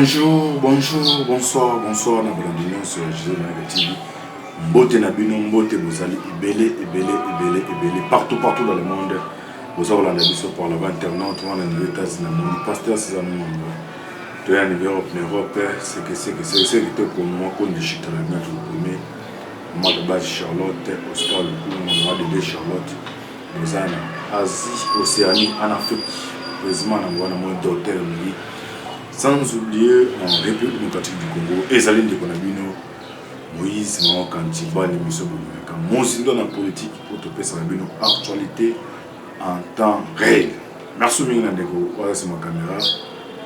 Bonjour, bonjour, bonsoir, bonsoir, na Brandinion sur Jésus TV. Mbote na bino, mbote bozali, ebele, partout dans le monde. Vous avez la biso par la internaute, on a les États-Unis, mon pasteur César Mouamba. Tu es en Europe, c'est que pour moi, qu'on est chita la mienne, le premier. Moi de base Charlotte, Oscar le coup, moi de Charlotte. Nous avons Asie, Océanie, en Afrique. Heureusement, on a moins d'hôtels. Sans oublier en République démocratique du Congo, Ezaline de Konabino, Moïse, Mao Kantiba, l'émission Boumeka. Mon signe dans la politique, pour te passer la actualité en temps réel. Merci Mingandeko, voilà c'est ma caméra.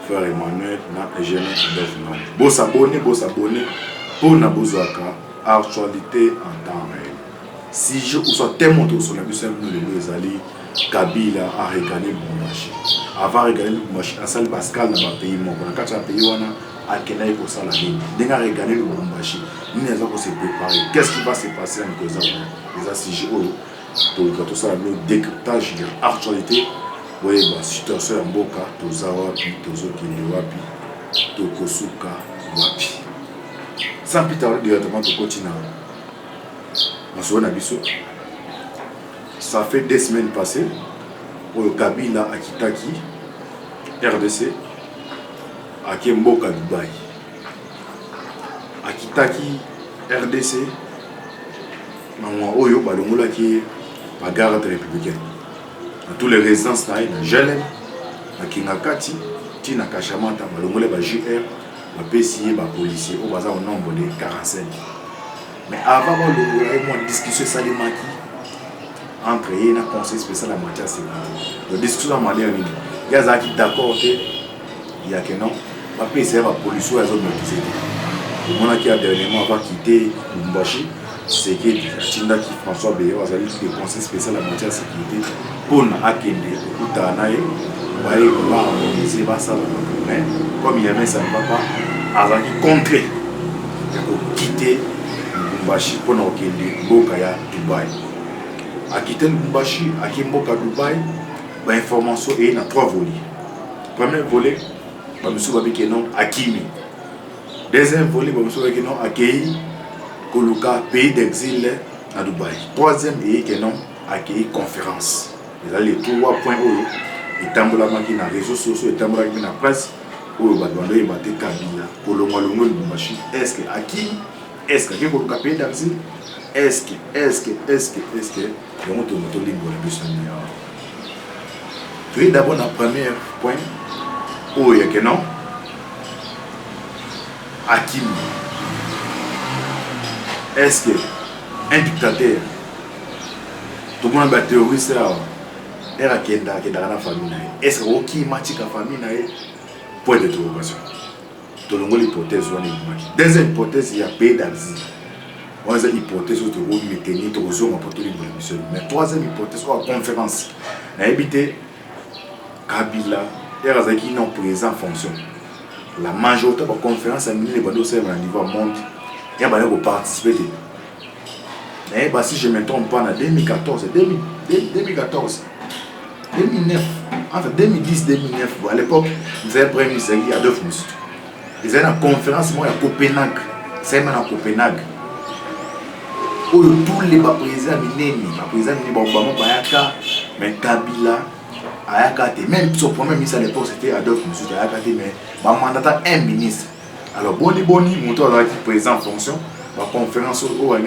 Frère Emmanuel, na Eugène Adolphe. Beau s'abonner, pour na Bozouaka, actualité en temps réel. Si je vous sois tellement sur la mission de l'Ezali, Kabila a régalé le marché. Avant de régaler le marché, à salle Pascal dans le pays, mon quand tu as payé, on a quel pour ça la ligne. Dès qu'on a régalé le marché, nous avons se préparer. Qu'est-ce qui va se passer en cause des assises pour tout ça, le décryptage de l'actualité. Vous voyez, la situation en Boka, Toza Wapi, Tozo Kende Wapi, Tokosuka Wapi. Sans plus tarder, directement, tu continues. Ça fait 2 semaines passées où le Kabila a quitté RDC à Kemboka Dubaï. A quitté RDC, maman Oyo Balongola qui est la garde républicaine. Dans tous les résidences, dans Jelem, dans Kingakati, Tina Kachamanta, Balongola, JR, la PCA, les policiers, au bazar au nombre de 45. Mais avant il y a une discussion salimaki entre eux et le conseil spécial en matière de sécurité. La discussion en matière il y a des qui d'accord il y a que non, la PCA la police ou les autres mobilisés. Le monde qui a dernièrement va quitter Lumbashi, c'est que Tinda qui François Béo a dit que le conseil spécial en matière de sécurité pour Akende, Koutanae, va mobiliser ça. Mais comme il y avait ça ne va pas, a dit contrer pour quitter Lubumbashi pour nous quitter Mboka ya Dubaï. A quitter Lubumbashi, à Mboka Dubaï, l'information est dans 3 volets. Premier volet, monsieur Babikenon Akimi. Deuxième volet, monsieur Babikenon accueilli Koluka, pays d'exil à Dubaï. Troisième est Kenon accueilli conférence. Et là les 3 points où il tambola dans les réseaux sociaux, il tambola dans la presse, où il va demander il va te Kabila, Kolongo Lubumbashi. Est-ce que Akimi? Est-ce que vous avez pays d'exil? Est-ce que tu es d'abord dans le premier point où il y a que non Hakim. Est-ce que un dictateur tout le monde est terroriste est dans la famille? Est-ce que qui matique la famille? Point d'interrogation. Tout le monde hypothèse. Deuxième hypothèse, il y a pays d'exil. On a une hypothèse où on tenir mais troisième hypothèse, c'est la conférence. On a évité Kabila et qui n'ont présent en fonction. La majorité de la conférence a mis les bandeaux au niveau monde. Il y a des participer. Si je ne me trompe pas, en 2014, 2014, 2009, enfin 2010-2009, à l'époque, nous avons premier ministre Adolphe Moussoutou. Ils avaient une conférence à Copenhague. C'est même à Copenhague. Où tous les présidents Obama, Bayaka, mais Kabila, Ayaka, même son premier ministre à l'époque c'était Adolphe Moussoutou, Ayaka, mais mandat un ministre. Alors, Boni, mon tour est présent en fonction. La conférence où a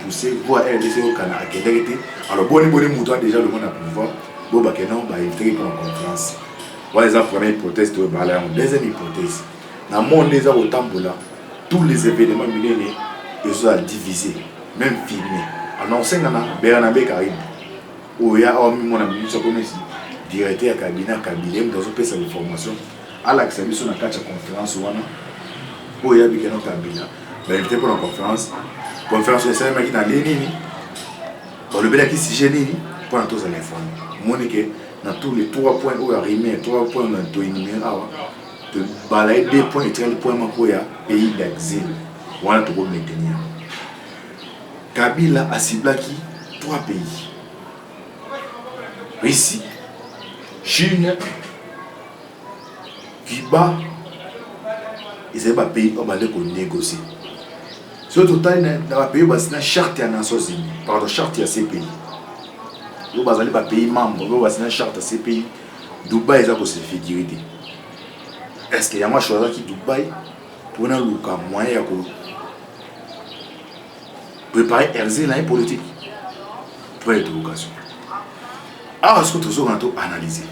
poussé, voir RDC au Canada. Alors, Boni, mon tour déjà le monde à pouvoir. Bon, bah, que non, bah, il fait pour la conférence. Voilà les premières hypothèses de Bala. Deuxième hypothèse. Dans le monde, les Tambola, tous les événements millénaires, ils sont divisés, même filmés. Alors, on sait que Bernabé Carib, où il y a un directeur cabinet Kabila, dans un peu cette information, à l'accès sur la conférence, où il y a un Kabila, il invité pour la conférence de Saint qui n'a l'énini, pour le bel qui s'y gêne, pour la tous à l'informer. Monique, dans tous les 3 points où il y a rimé, 3 points où il y a de balayer 2 points et tirer le point où il y a pays d'exil. Voilà tout le monde maintenir. Kabila a ciblé 3 pays. Russie, Chine, Cuba ils ont un pays où ils négocier. Sur le total, dans le pays, il y a une charte des Nations Unies, pardon, charte de ces pays. Il y a un pays membre, il y a une charte de ces pays. Dubaï, ça c'est sécurité. Est-ce qu'il y a un choix qui Dubaï pour un moyen de préparer RZ politique pour l'éducation? Alors, est-ce que tout ça on a analysé?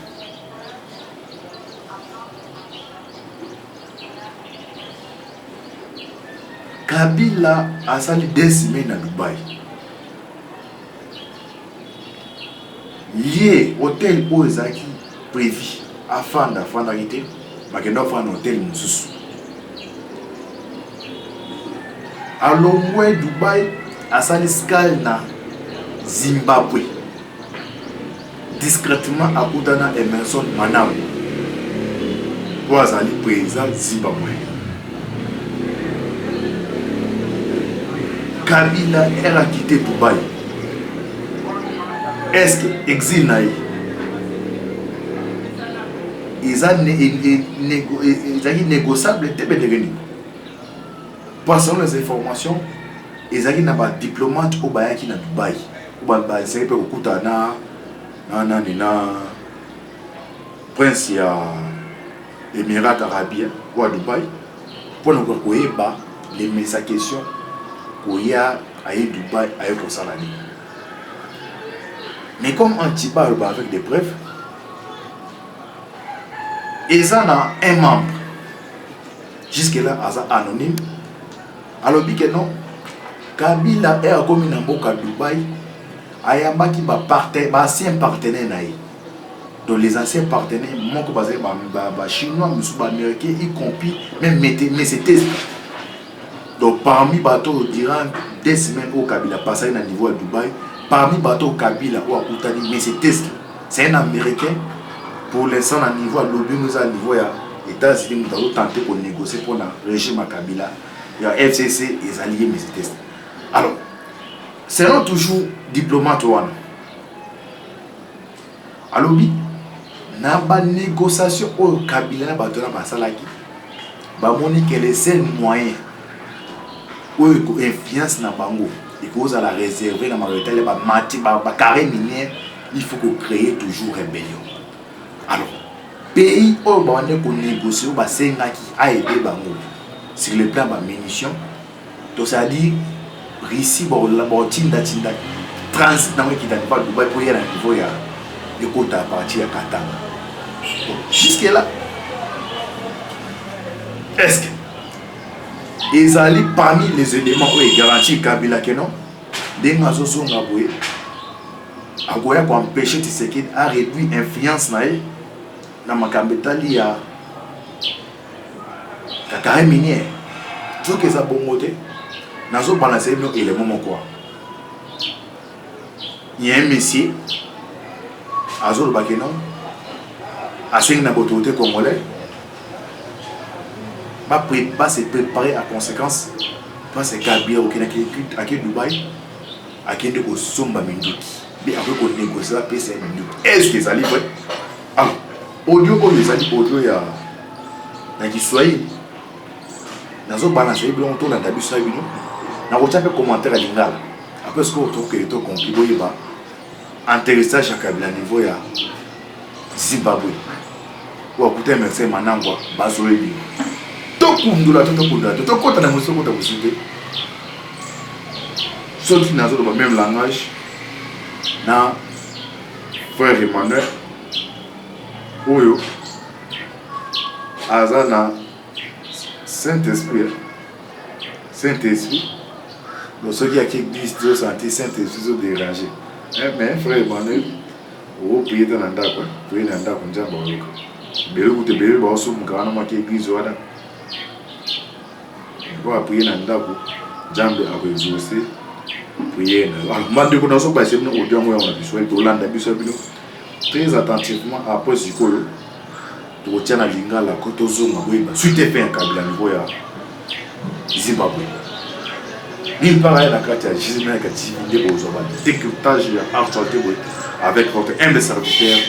Kabila a sali 2 semaines à Dubaï. Lié hôtel Ozaki prévu afin d'arrêter, mais qu'il doit faire un hôtel Moussous. Alors, moi, Dubaï a sali escale na Zimbabwe. Discrètement à Koutana Emerson Manabu. Pour aller président Zimbabwe. Kabila a quitté Dubaï. Est-ce que l'exil n'a ils sont négociables selon les informations, ils ont un diplomate au Bayaki na Dubaï. C'est peu Koutana, prince ya Émirats Arabes ou à Dubaï pour nous voir les messages questions qu'il y a à Dubaï à Salani. Mais comme Antiba avec des preuves, ils ont un membre jusque-là anonyme. Alors que non, Kabila est comme une amboka à Dubaï, ayamba qui va ancien partenaire naï. Donc les anciens partenaires, mon basé chinois, américains, y compris même mais c'était donc parmi bateaux durant 2 semaines au Kabila passé à niveau à Dubaï, parmi bateaux Kabila ou à Koutani, mais c'est un américain pour l'instant à niveau à lobby nous à niveau à États-Unis nous avons tenté pour négocier pour le régime à Kabila. Il y a FCC et les alliés mais c'est alors selon toujours diplomate one alors oui na ba négociation au Kabila na bato na basalaki ba moni que les seuls moyens où influence na bango et cause à la réserver na maritale ba mati ba carré minière il faut que créer toujours rébellion. Alors pays où ba ne ko négocier ba sengaki a aider bango sur le plan de munitions, donc ça dit Russie tinda transit dans qui pas Dubaï pour y aller à niveau de côté à partir à Qatar. Jusque là, est-ce que ils allaient parmi les éléments où ils garantissent Kabila que non, des mazosos ngaboué, agoya pour empêcher Tshisekedi à réduire l'influence na makambetali ya carré minière. Tout que ça bon côté, nazo balancer nos éléments quoi. Il y a un monsieur Azol Bakeno a signé na autorité congolais. Pas se préparer à conséquence parce que Kabila au Kenya à Dubaï à qui de somba minduki. Mais après qu'on négocie la paix c'est minduki. Est-ce que ça livre? Ah, audio on les a dit audio ya na Kiswahili. Nazo balancer bien autour dans tabiso bino na kotia pe commentaire à lingala après ce que autour que to compris boyeba intéressant chaque Kabila niveau ya Zimbabwe ou akuta merci manangwa bazoebi to kundula to kota na musoko ta kusite sorti nazo le même langage na frère Emmanuel oyo azana Saint-Esprit, donc ceux qui a qui disent de sentir Saint-Esprit sont dérangés. Mais frère Emmanuel, vous priez dans l'anda quoi, priez dans l'anda comme ça bon. Belle ou te belle, bah aussi mon grand homme qui église ou là. Vous priez dans l'anda quoi, jambe à vous exaucer, priez. Alors moi de connaissance pas c'est nous audio moi on a besoin de l'anda besoin de très attentivement après ce que tu retiens la lingala quand on zoome suite fait un Kabila niveau ya Zimbabwe. Il paraît la carte à Gisèle Kativinde Bozoma, décryptage actualité avec votre humble serviteur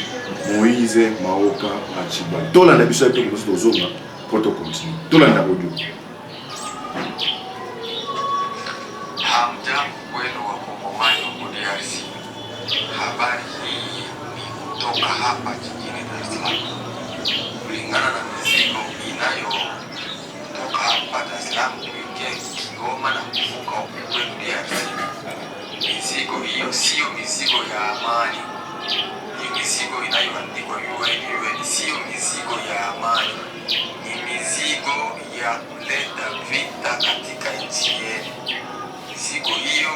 Moïse Maoka Achiba. Dans la nation de Zoma Pour te continuer. Tout le monde audio. Hamjambo kwenu Wakongomani wa DRC. Habari hii ni kutoka hapa jijini Dar es Salaam. Kulingana na mizigo inayotoka hapa Dar es Salaam kuingia Kigoma na kuvuka huko kwenu DRC, mizigo hiyo sio mizigo ya amani. Ni mizigo inayoandikwa UN, sio mizigo ya amani. Ni mizigo ya kuleta vita katika nchi yetu. Mizigo hiyo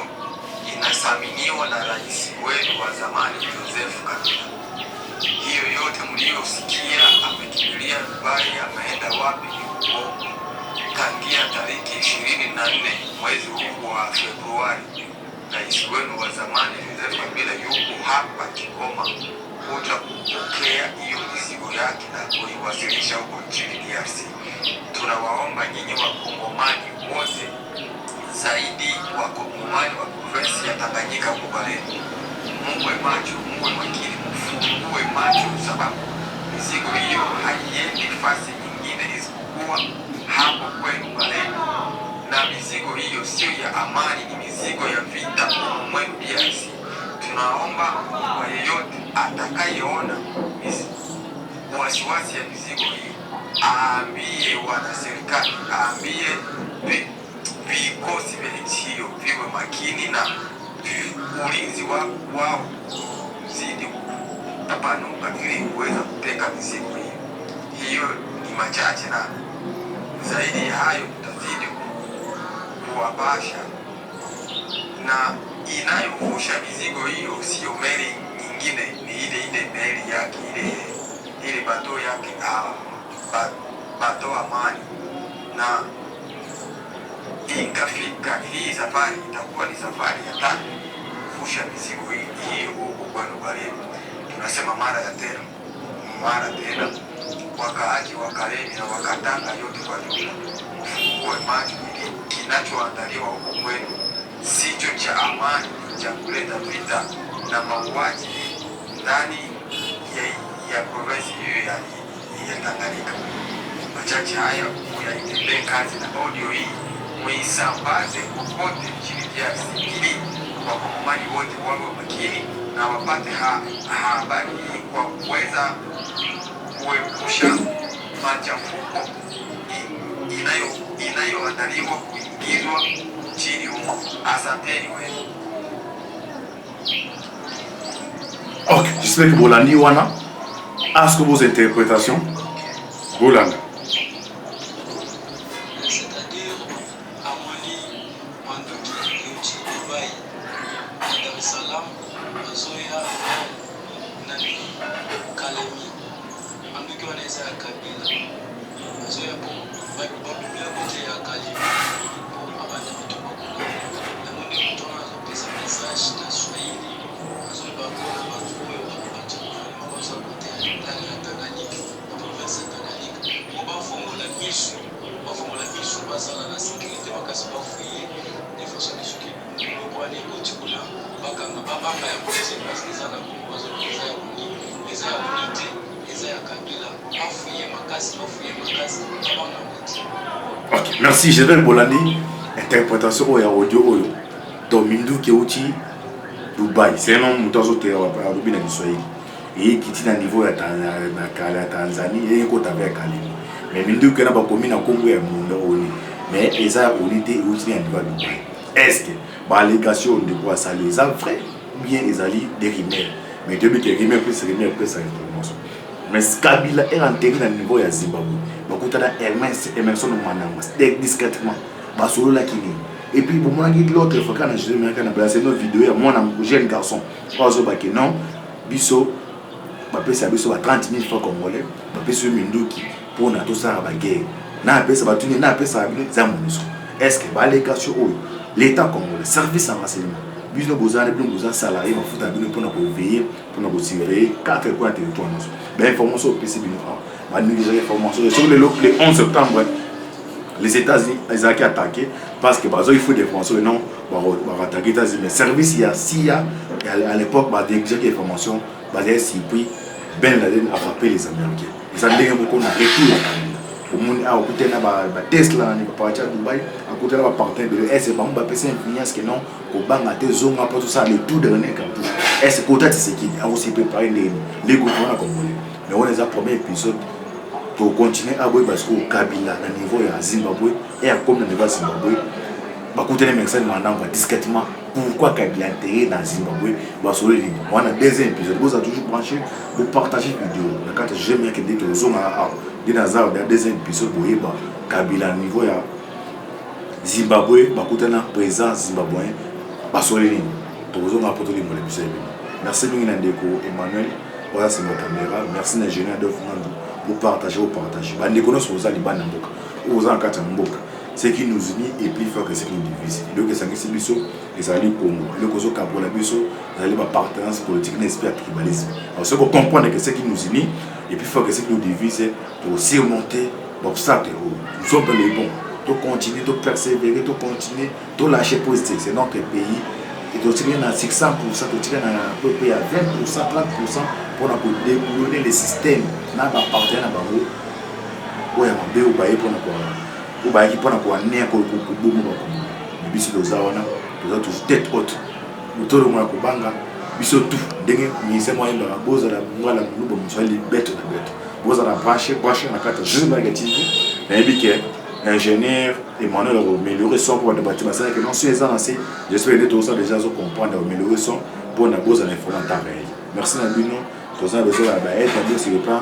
inasaminiwa na rais wetu wa zamani Joseph Kabila. Hiyo yote mliosikia amekimbilia Dubai, ameenda wapi huko, tangia tariki 24 mwezi huu wa Februari, rais wenu wa zamani Joseph Kabila yuko hapa Kigoma kuja kupokea hiyo mizigo yake na kuiwasilisha huko nchini DRC. Tunawaomba nyinyi Wakongomani wote, zaidi Wakongomani wa provinsi ya Tanganyika kubareni, muwe macho, muwe makini, muwe macho, sababu mizigo hiyo haiendi fasi nyingine isipokuwa hapo kwenu Bareni. Na mizigo hiyo sio ya amani, ni mizigo ya vita mwenu DRC. Tunaomba kwa yeyote atakayeona wasiwasi ya mizigo hiyo aambie wana serikali, aambie vikosi vya nchi hiyo viwe makini na ulinzi wao zidi kutapanuka ili kuweza kuteka mizigo hiyo. Hiyo ni machache, na zaidi ya hayo tutazidi kuwabasha, na inayovusha mizigo hiyo sio meli nyingine, ni ile meli yake, ile bato yake, bato Amani. Na ikafika hii safari itakuwa ni safari ya tatu kuvusha mizigo hii huko kwenu Bareni. Tunasema mara tena wakaaji wa Kalemi na Wakatanga yote kwa jumla, mfungue macho, ili kinachoandaliwa huko kwenu sicho cha amani, cha kuleta vita na mauaji ndani ya provinsi hiyo ya Tanganyika. Machache haya muyaitendee kazi, na audio hii muisambaze popote nchini DRC ili Wakongomani wote wawe makini na wapate habari hii kwa kuweza kuepusha machafuko inayoandaliwa kuingizwa nchini humo. Asanteni wenu. Ok, j'espère que Bolani wana ask vos interprétations. Bolani. Ok, merci. Je vais Bolani. Interprétation au audio oyo. Domindu Keuchi Dubai. C'est un nom mutazo te à Rubina du Swahili. Et qui tient à niveau à Tanzanie et qui est avec Kalemi. Mais Mindu Kena ba komi na Congo ya Munda Oni. Mais eza unité aussi à niveau de Dubai. Est-ce que ba allégation de quoi ça les a vrai ou bien les alliés des rimeurs? Mais depuis que rimeurs plus ça information. Mais Kabila est intégré dans le niveau de Zimbabwe. Donc, on a Emerson Mnangagwa discrètement. Basolo la kini. Et puis, pour moi, l'autre fois, quand je me suis une vidéo, moi, un jeune garçon, non, biso, c'est 30 000 francs congolais, c'est Minduki pour tout ça à la guerre. Est-ce que l'État congolais, service en renseignement, nous avons salariés pour nous veiller, pour nous tirer 4 points de territoire. L'information au PCB, sur le 11 septembre, les États-Unis ont attaqué parce que il faut des informations, non, on va attaquer les États-Unis. Mais service, il y a SIA, à l'époque, il y a des informations, il y a Ben Laden a frappé les Américains. Ils ont beaucoup de retour. omoni a okuté na ba Tesla ni ba pacha Dubaï akuté na ba partenaire de est ba mba pesa influence que non ko banga te zonga pour tout ça le tout dernier cartouche est kota tsiki a aussi préparé les gouvernements comme mais on les a premier épisode pour continuer à boire parce que Kabila à niveau ya Zimbabwe et à comme na niveau Zimbabwe ba kuté na message manamba discrètement pourquoi Kabila intérêt dans Zimbabwe ba sur les lignes on a deuxième épisode vous a toujours branché vous partagez vidéo la carte j'aime bien que dit que zonga a dans le deuxième épisode boyeba Kabila niveau ya Zimbabwe ba kuté na présence zimbabwéen ba sur les lignes to zonga poto les mots les merci bien Ndeko Emmanuel voilà c'est ma caméra merci l'ingénieur de Fernando vous partagez bah les connaissons aux alibans mboka aux encadres mboka ce qui nous unit est plus fort que ce qui nous divise le que ça qui biso les alliés Congo le que so kabola biso les alliés appartenance politique n'espère tribalisme alors ce qu'on comprend que ce qui nous unit est plus fort que ce qui nous divise pour surmonter l'obstacle nous sommes dans les bons de continuer de persévérer de continuer de lâcher positif c'est notre pays et de tirer à 600% de tirer à peu près à 20% 30% pour déboulonner les systèmes na ba partenaire na bango oya mabe o baye pona kwa o baye ki pona kwa ne ko bomo ba ko biso doza wana doza toujours tête haute mutoro mwa ko banga biso tout ndenge ni se moyen ba boza la mwala lubo mtsali beto na beto boza la brancher na carte juste négative na ebike ingénieur Emmanuel a amélioré son pour bâtiment ça que non sur les années j'espère que tout ça déjà zo comprendre améliorer son pour na boza l'information pareil merci na bino tous ça besoin d'être sur le plan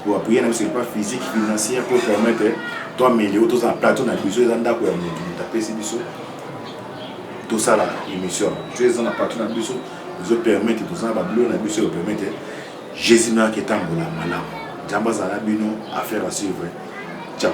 pour appuyer sur le plan physique financier pour permettre toi améliorer tout ça plateau na besoin d'anda ko ya mutu taper si biso tout ça là émission tu es dans la plateau na biso nous permettre tout ça ba bleu na biso permettre Jésus na ketambola malamu jamba za na bino affaire à suivre ciao.